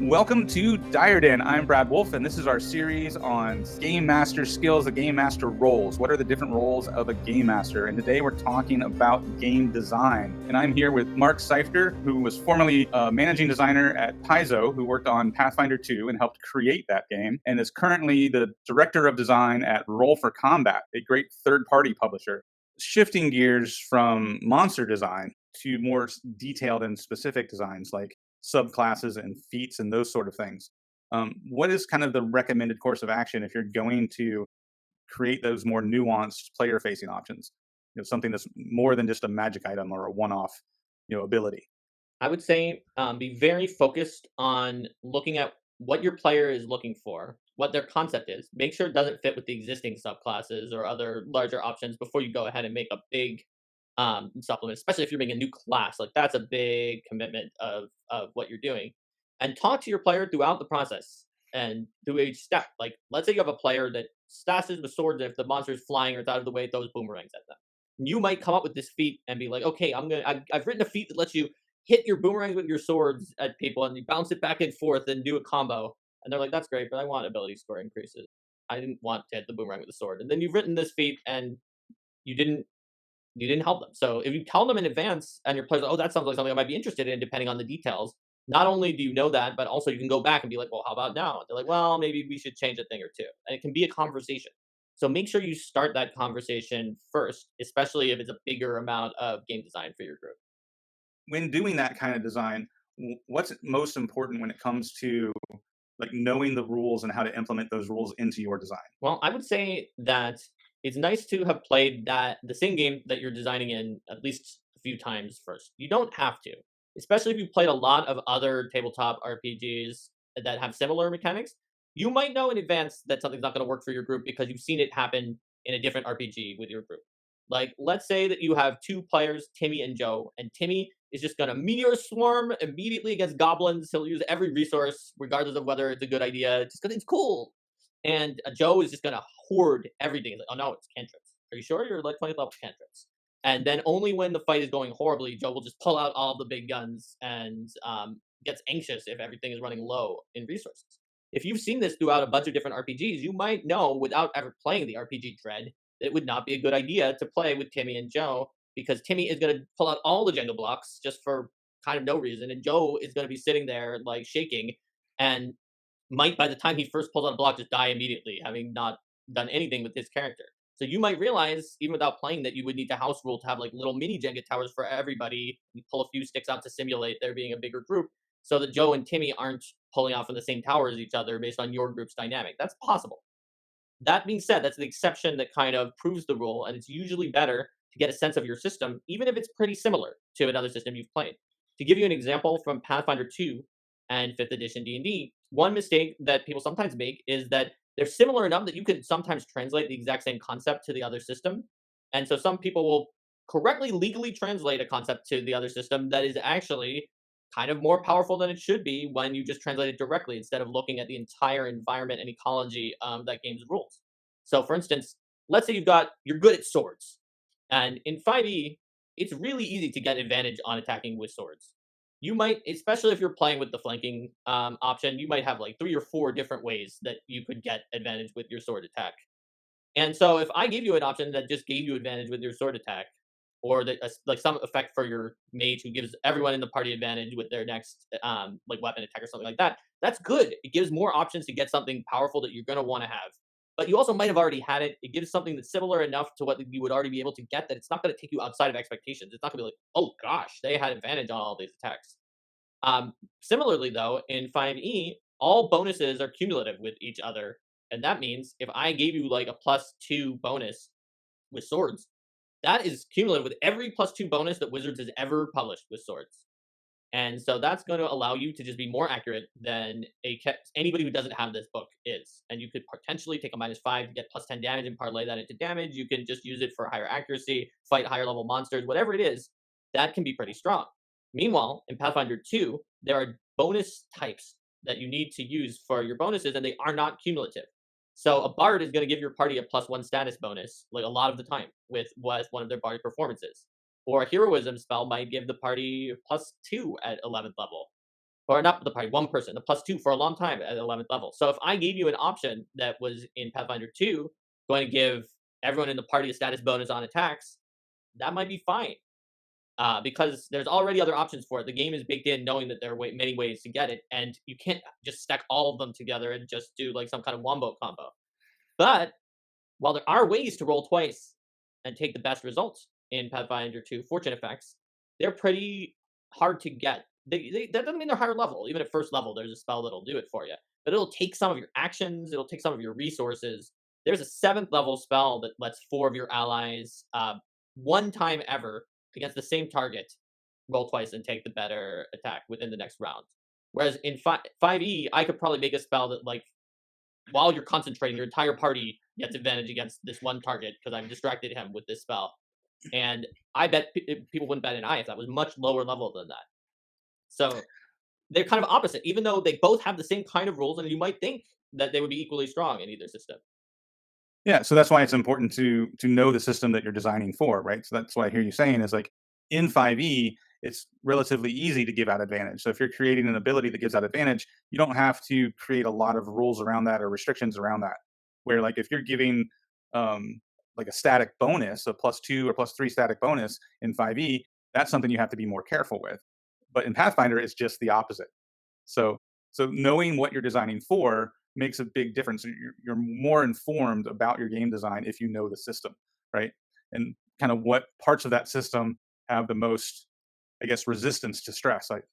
Welcome to DireDen. I'm Brad Wolf, and this is our series on Game Master skills, the Game Master roles. What are the different roles of a Game Master? And today we're talking about game design. And I'm here with Mark Seifter, who was formerly a managing designer at Paizo, who worked on Pathfinder 2 and helped create that game, and is currently the director of design at Roll for Combat, a great third-party publisher. Shifting gears from monster design to more detailed and specific designs like subclasses and feats and those sort of things. What is kind of the recommended course of action if you're going to create those more nuanced player-facing options? Something that's more than just a magic item or a one-off, ability. I would say be very focused on looking at what your player is looking for, what their concept is. Make sure it doesn't fit with the existing subclasses or other larger options before you go ahead and make a big supplement, especially if you're making a new class. Like that's a big commitment of what you're doing. And talk to your player throughout the process and do each step. Like let's say you have a player that stashes with swords, and if the monster is flying or it's out of the way, it throws boomerangs at them. You might come up with this feat and be like, okay, I've written a feat that lets you hit your boomerangs with your swords at people and you bounce it back and forth and do a combo. And they're like, that's great, but I want ability score increases. I didn't want to hit the boomerang with the sword. And then you've written this feat and you didn't you didn't help them. So if you tell them in advance and your player's like, oh, that sounds like something I might be interested in, depending on the details, not only do you know that, but also you can go back and be like, well, how about now? They're like, well, maybe we should change a thing or two. And it can be a conversation. So make sure you start that conversation first, especially if it's a bigger amount of game design for your group. When doing that kind of design, what's most important when it comes to like knowing the rules and how to implement those rules into your design? Well, I would say that it's nice to have played the same game that you're designing in at least a few times first. You don't have to, especially if you've played a lot of other tabletop RPGs that have similar mechanics. You might know in advance that something's not going to work for your group because you've seen it happen in a different RPG with your group. Like, let's say that you have two players, Timmy and Joe, and Timmy is just going to meteor swarm immediately against goblins. He'll use every resource, regardless of whether it's a good idea, just because it's cool. And Joe is just going to hoard everything. He's like, oh no, it's cantrips. Are you sure you're like 20th level cantrips? And then only when the fight is going horribly, Joe will just pull out all the big guns and gets anxious if everything is running low in resources. If you've seen this throughout a bunch of different RPGs, you might know without ever playing the RPG Dread that it would not be a good idea to play with Timmy and Joe because Timmy is going to pull out all the Jenga blocks just for kind of no reason, and Joe is going to be sitting there like shaking and might, by the time he first pulls out a block, just die immediately, having not done anything with his character. So you might realize, even without playing, that you would need to house rule to have like little mini Jenga towers for everybody. You pull a few sticks out to simulate there being a bigger group, so that Joe and Timmy aren't pulling out from the same tower as each other based on your group's dynamic. That's possible. That being said, that's the exception that kind of proves the rule, and it's usually better to get a sense of your system, even if it's pretty similar to another system you've played. To give you an example from Pathfinder 2 and 5th edition D&D, one mistake that people sometimes make is that they're similar enough that you could sometimes translate the exact same concept to the other system. And so some people will correctly legally translate a concept to the other system that is actually kind of more powerful than it should be when you just translate it directly instead of looking at the entire environment and ecology that game's rules. So, for instance, let's say you're good at swords, and in 5e, it's really easy to get advantage on attacking with swords. You might, especially if you're playing with the flanking option, you might have like 3 or 4 different ways that you could get advantage with your sword attack. And so, if I gave you an option that just gave you advantage with your sword attack, or that like some effect for your mage who gives everyone in the party advantage with their next like weapon attack or something like that. That's good. It gives more options to get something powerful that you're going to want to have. But you also might have already had it. It gives something that's similar enough to what you would already be able to get that it's not going to take you outside of expectations. It's not going to be like, oh gosh, they had advantage on all these attacks. Similarly, though, in 5e, all bonuses are cumulative with each other, and that means if I gave you like a +2 bonus with swords, that is cumulative with every +2 bonus that Wizards has ever published with swords. And so that's going to allow you to just be more accurate than anybody who doesn't have this book is. And you could potentially take a -5 to get +10 damage and parlay that into damage. You can just use it for higher accuracy, fight higher level monsters, whatever it is. That can be pretty strong. Meanwhile, in Pathfinder 2, there are bonus types that you need to use for your bonuses, and they are not cumulative. So a bard is going to give your party a +1 status bonus, like a lot of the time, with one of their bard performances. Or a heroism spell might give the party +2 at 11th level. or not the party, one person, the +2 for a long time at 11th level. So if I gave you an option that was in Pathfinder 2, going to give everyone in the party a status bonus on attacks, that might be fine. Because there's already other options for it. The game is baked in knowing that there are many ways to get it, and you can't just stack all of them together and just do like some kind of wombo combo. But while there are ways to roll twice and take the best results in Pathfinder 2 fortune effects, they're pretty hard to get. That doesn't mean they're higher level. Even at first level, there's a spell that'll do it for you. But it'll take some of your actions, it'll take some of your resources. There's a 7th level spell that lets 4 of your allies, one time ever, against the same target, roll twice and take the better attack within the next round. Whereas in 5e, I could probably make a spell that, like, while you're concentrating, your entire party gets advantage against this one target because I've distracted him with this spell. And I bet people wouldn't bat an eye if that was much lower level than that. So they're kind of opposite, even though they both have the same kind of rules, and you might think that they would be equally strong in either system. Yeah, so that's why it's important to know the system that you're designing for, right? So that's what I hear you saying is like in 5e, it's relatively easy to give out advantage. So if you're creating an ability that gives out advantage, you don't have to create a lot of rules around that or restrictions around that. Where like if you're giving like a static bonus, a +2 or +3 static bonus in 5e, that's something you have to be more careful with. But in Pathfinder, it's just the opposite. So knowing what you're designing for makes a big difference. You're more informed about your game design if you know the system, right? And kind of what parts of that system have the most, I guess, resistance to stress. Like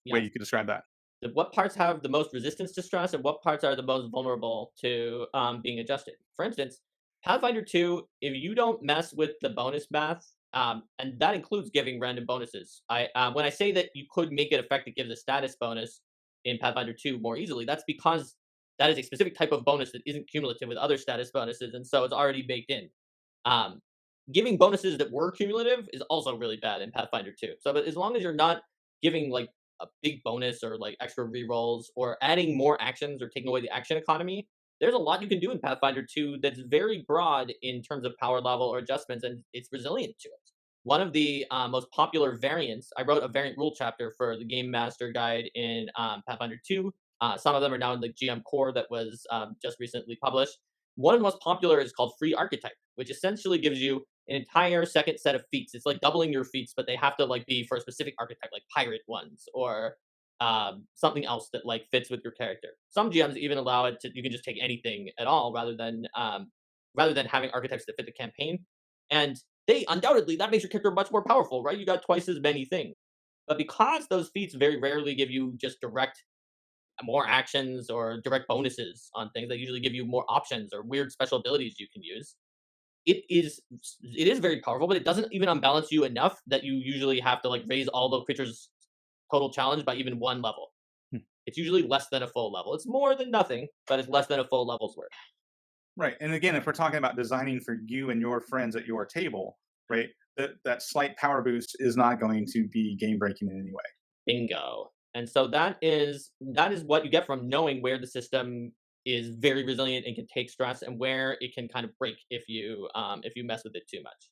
way Yes. you could describe that. What parts have the most resistance to stress and what parts are the most vulnerable to being adjusted. For instance, Pathfinder 2, if you don't mess with the bonus math, and that includes giving random bonuses. When I say that you could make it effect that gives a status bonus in Pathfinder 2 more easily, that's because that is a specific type of bonus that isn't cumulative with other status bonuses, and so it's already baked in. Um, Giving bonuses that were cumulative is also really bad in Pathfinder 2. So, but as long as you're not giving like a big bonus or like extra rerolls or adding more actions or taking away the action economy, there's a lot you can do in Pathfinder 2 that's very broad in terms of power level or adjustments, and it's resilient to it. One of the most popular variants, I wrote a variant rule chapter for the Game Master Guide in Pathfinder 2. Some of them are now in the GM Core that was just recently published. One of the most popular is called Free Archetype, which essentially gives you an entire second set of feats. It's like doubling your feats, but they have to like be for a specific archetype, like pirate ones or something else that like fits with your character. Some GMs even allow it to you can just take anything at all rather than having archetypes that fit the campaign. And they undoubtedly that makes your character much more powerful, right? You got twice as many things. But because those feats very rarely give you just direct more actions or direct bonuses on things, they usually give you more options or weird special abilities you can use. It is very powerful, but it doesn't even unbalance you enough that you usually have to like raise all the creatures' total challenge by even one level. Hmm. It's usually less than a full level. It's more than nothing, but it's less than a full level's worth. Right. And again, if we're talking about designing for you and your friends at your table, right, that slight power boost is not going to be game breaking in any way. Bingo. And so that is what you get from knowing where the system is very resilient and can take stress, and where it can kind of break if you mess with it too much.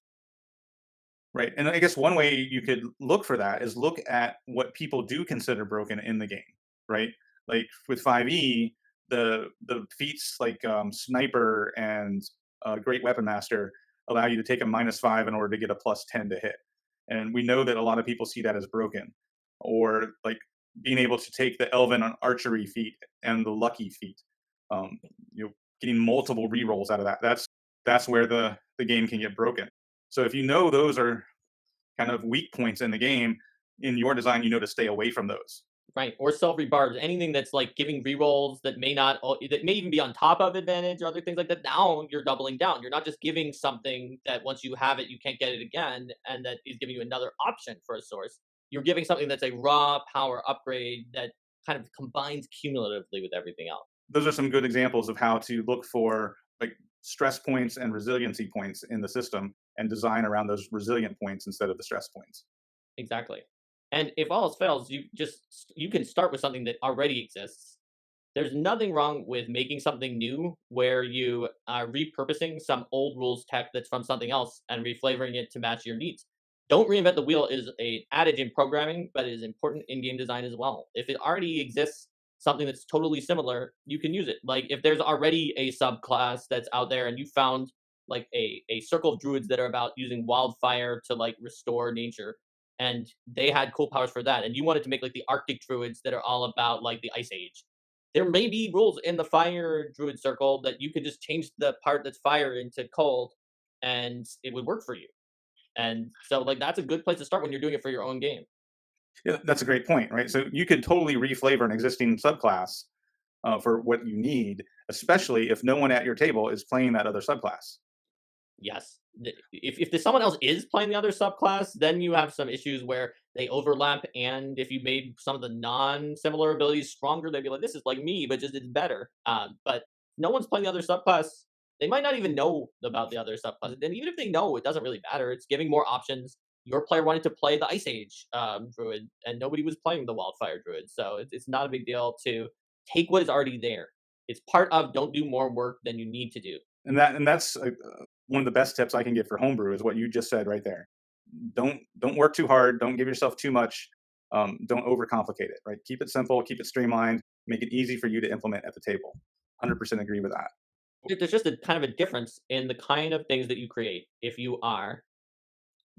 Right. And I guess one way you could look for that is look at what people do consider broken in the game, right? Like with 5e, the feats like sniper and great weapon master allow you to take a -5 in order to get a +10 to hit. And we know that a lot of people see that as broken. Or like being able to take the elven archery feat and the lucky feat. Um, Getting multiple rerolls out of that. That's where the game can get broken. So if you know those are kind of weak points in the game, in your design, you know to stay away from those. Right, or silvery barbs, anything that's like giving rerolls that that may even be on top of advantage or other things like that. Now you're doubling down. You're not just giving something that once you have it, you can't get it again, and that is giving you another option for a source. You're giving something that's a raw power upgrade that kind of combines cumulatively with everything else. Those are some good examples of how to look for like stress points and resiliency points in the system and design around those resilient points instead of the stress points. Exactly. And if all else fails, you can start with something that already exists. There's nothing wrong with making something new where you are repurposing some old rules tech that's from something else and reflavoring it to match your needs. don't reinvent the wheel is a adage in programming, but it is important in game design as well. If it already exists, something that's totally similar, you can use it. Like if there's already a subclass that's out there and you found like a circle of druids that are about using wildfire to like restore nature, and they had cool powers for that, and you wanted to make like the Arctic druids that are all about like the Ice Age. There may be rules in the fire druid circle that you could just change the part that's fire into cold, and it would work for you. And so, like, that's a good place to start when you're doing it for your own game. Yeah, that's a great point, right? So you could totally reflavor an existing subclass for what you need, especially if no one at your table is playing that other subclass. Yes. If there's someone else is playing the other subclass, then you have some issues where they overlap. And if you made some of the non-similar abilities stronger, they'd be like, "This is like me, but just it's better." But no one's playing the other subclass. They might not even know about the other subclass. And even if they know, it doesn't really matter. It's giving more options. Your player wanted to play the Ice Age druid, and nobody was playing the Wildfire druid, so it's not a big deal to take what is already there. It's part of don't do more work than you need to do. And that's one of the best tips I can give for homebrew is what you just said right there. Don't work too hard. Don't give yourself too much. Don't overcomplicate it. Right. Keep it simple. Keep it streamlined. Make it easy for you to implement at the table. 100% agree with that. There's just a kind of a difference in the kind of things that you create if you are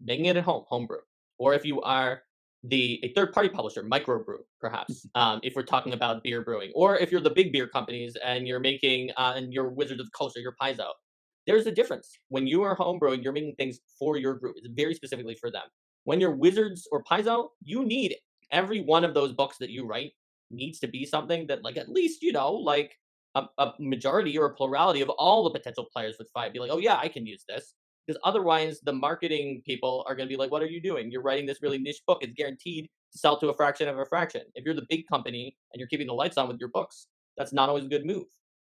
making it at home, homebrew, or if you are a third party publisher, microbrew, perhaps, if we're talking about beer brewing, or if you're the big beer companies and you're making and you're Wizards of the Coast or your Paizo. There's a difference. When you are homebrewing, you're making things for your group. It's very specifically for them. When you're Wizards or Paizo, you need every one of those books that you write needs to be something that, like, at least like a majority or a plurality of all the potential players would find. Be like, oh yeah, I can use this, because otherwise the marketing people are going to be like, what are you doing? You're writing this really niche book. It's guaranteed to sell to a fraction of a fraction. If you're the big company and you're keeping the lights on with your books, that's not always a good move.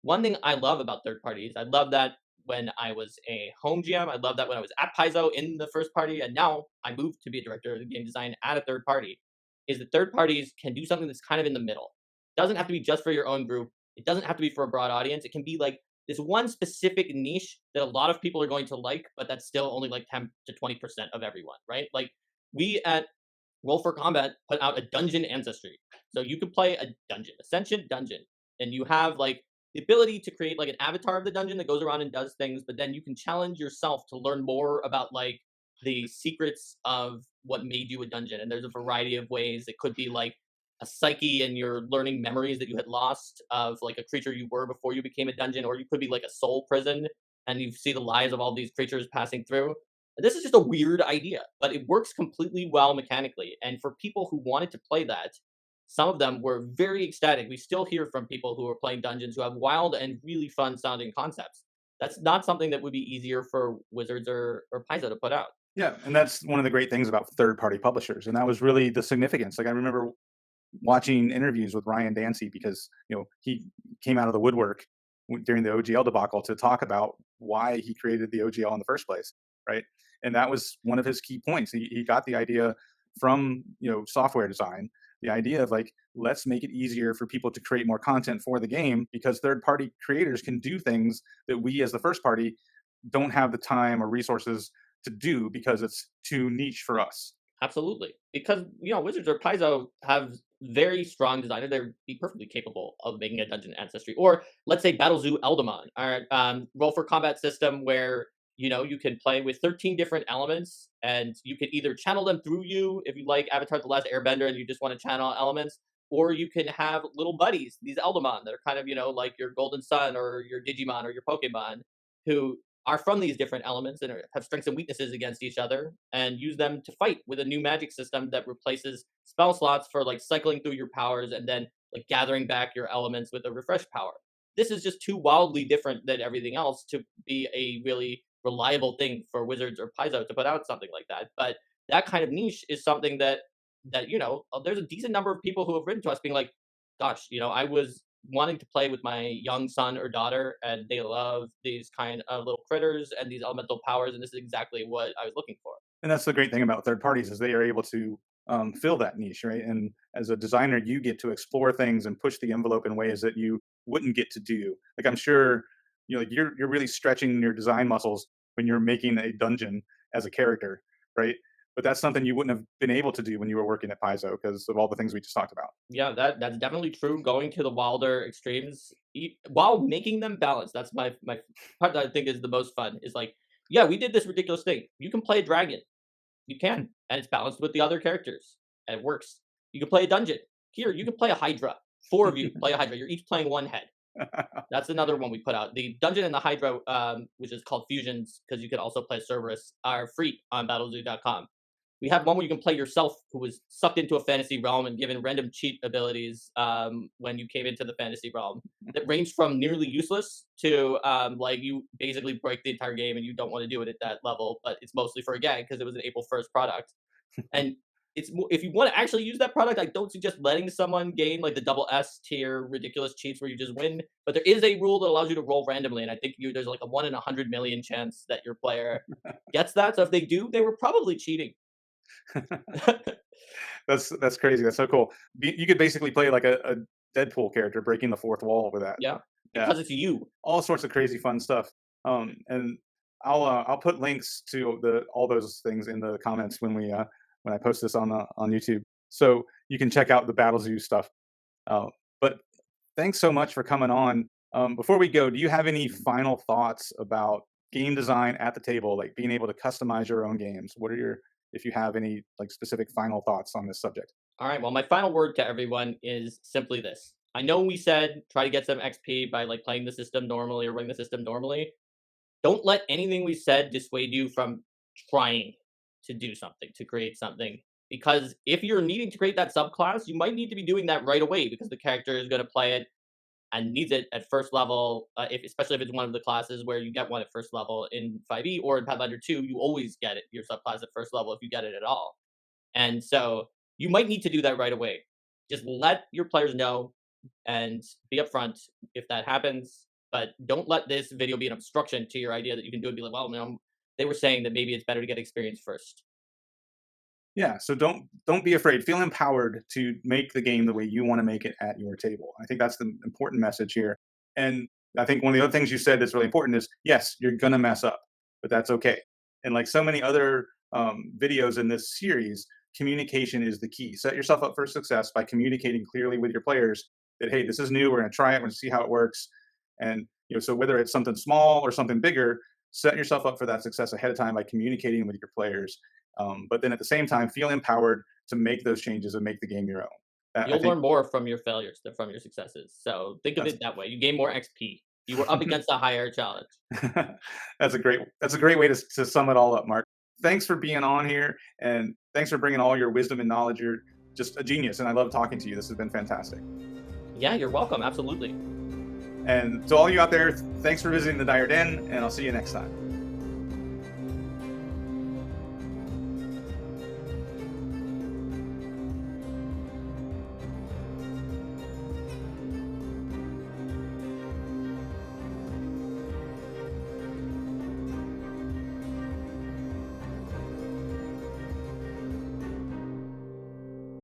One thing I love about third parties, I love that when I was a home GM. I love that when I was at Paizo in the first party, and now I moved to be a director of game design at a third party. Is that third parties can do something that's kind of in the middle. It doesn't have to be just for your own group. It doesn't have to be for a broad audience. It can be like this one specific niche that a lot of people are going to like, but that's still only like 10 to 20% of everyone, right? Like we at Roll for Combat put out a dungeon ancestry. So you could play a dungeon, Ascension dungeon, and you have like the ability to create like an avatar of the dungeon that goes around and does things, but then you can challenge yourself to learn more about like the secrets of what made you a dungeon. And there's a variety of ways. It could be like a psyche and you're learning memories that you had lost of like a creature you were before you became a dungeon, or you could be like a soul prison and you see the lives of all these creatures passing through. And this is just a weird idea, but it works completely well mechanically. And for people who wanted to play that, some of them were very ecstatic. We still hear from people who are playing dungeons who have wild and really fun sounding concepts. That's not something that would be easier for Wizards or Paizo to put out. Yeah, and that's one of the great things about third-party publishers, and that was really the significance. Like I remember watching interviews with Ryan Dancy because he came out of the woodwork during the OGL debacle to talk about why he created the OGL in the first place, right? And that was one of his key points. He got the idea from software design, the idea of like, let's make it easier for people to create more content for the game because third-party creators can do things that we as the first party don't have the time or resources to do because it's too niche for us. Absolutely, because Wizards or Paizo have very strong designers. They'd be perfectly capable of making a dungeon ancestry, or let's say BattleZoo ELDAMON, our roll for combat system where you can play with 13 different elements, and you can either channel them through you if you like Avatar: The Last Airbender and you just want to channel elements, or you can have little buddies, these ELDAMON that are kind of like your Golden Sun or your Digimon or your Pokemon, who are from these different elements and have strengths and weaknesses against each other, and use them to fight with a new magic system that replaces spell slots for like cycling through your powers and then like gathering back your elements with a refresh power. This is just too wildly different than everything else to be a really reliable thing for Wizards or Paizo to put out something like that. But that kind of niche is something that there's a decent number of people who have written to us being like, gosh, I was wanting to play with my young son or daughter, and they love these kind of little critters and these elemental powers, and this is exactly what I was looking for. And that's the great thing about third parties is they are able to fill that niche, right? And as a designer, you get to explore things and push the envelope in ways that you wouldn't get to do. Like I'm sure you're really stretching your design muscles when you're making a dungeon as a character, right? but that's something you wouldn't have been able to do when you were working at Paizo because of all the things we just talked about. Yeah, that's definitely true. Going to the wilder extremes while making them balanced. That's my part that I think is the most fun. Is like, yeah, we did this ridiculous thing. You can play a dragon. You can, and it's balanced with the other characters, and it works. You can play a dungeon. Here, you can play a Hydra. 4 of you play a Hydra. You're each playing one head. That's another one we put out. The dungeon and the Hydra, which is called Fusions, because you can also play Cerberus, are free on BattleZoo.com. We have one where you can play yourself, who was sucked into a fantasy realm and given random cheat abilities when you came into the fantasy realm. That range from nearly useless to like you basically break the entire game and you don't want to do it at that level, but it's mostly for a gag because it was an April 1st product. And if you want to actually use that product, I don't suggest letting someone gain like the double S tier ridiculous cheats where you just win. But there is a rule that allows you to roll randomly, and I think there's like a 1 in 100 million chance that your player gets that. So if they do, they were probably cheating. That's crazy. That's so cool. You could basically play like a Deadpool character breaking the fourth wall with that. Yeah, because it's you. All sorts of crazy fun stuff. And I'll put links to all those things in the comments when I post this on YouTube, so you can check out the BattleZoo stuff. But thanks so much for coming on. Before we go, do you have any final thoughts about game design at the table, like being able to customize your own games? If you have any like specific final thoughts on this subject? All right. Well, my final word to everyone is simply this. I know we said try to get some XP by like playing the system normally or running the system normally. Don't let anything we said dissuade you from trying to do something, to create something. Because if you're needing to create that subclass, you might need to be doing that right away because the character is going to play it and needs it at first level, especially if it's one of the classes where you get one at first level in 5e or in Pathfinder 2, you always get it, your subclass at first level if you get it at all. And so you might need to do that right away. Just let your players know and be upfront if that happens, but don't let this video be an obstruction to your idea that you can do it. Be like, well, they were saying that maybe it's better to get experience first. Yeah, so don't be afraid. Feel empowered to make the game the way you want to make it at your table. I think that's the important message here. And I think one of the other things you said that's really important is, yes, you're going to mess up, but that's okay. And like so many other videos in this series, communication is the key. Set yourself up for success by communicating clearly with your players that, hey, this is new. We're going to try it. We're going to see how it works. And so whether it's something small or something bigger, set yourself up for that success ahead of time by communicating with your players. But then at the same time, feel empowered to make those changes and make the game your own. You'll learn more from your failures than from your successes. So think of it that way. You gain more XP. You were up against a higher challenge. That's a great way to sum it all up, Mark. Thanks for being on here, and thanks for bringing all your wisdom and knowledge. You're just a genius, and I love talking to you. This has been fantastic. Yeah, you're welcome. Absolutely. And to all you out there, thanks for visiting the Dire Den, and I'll see you next time.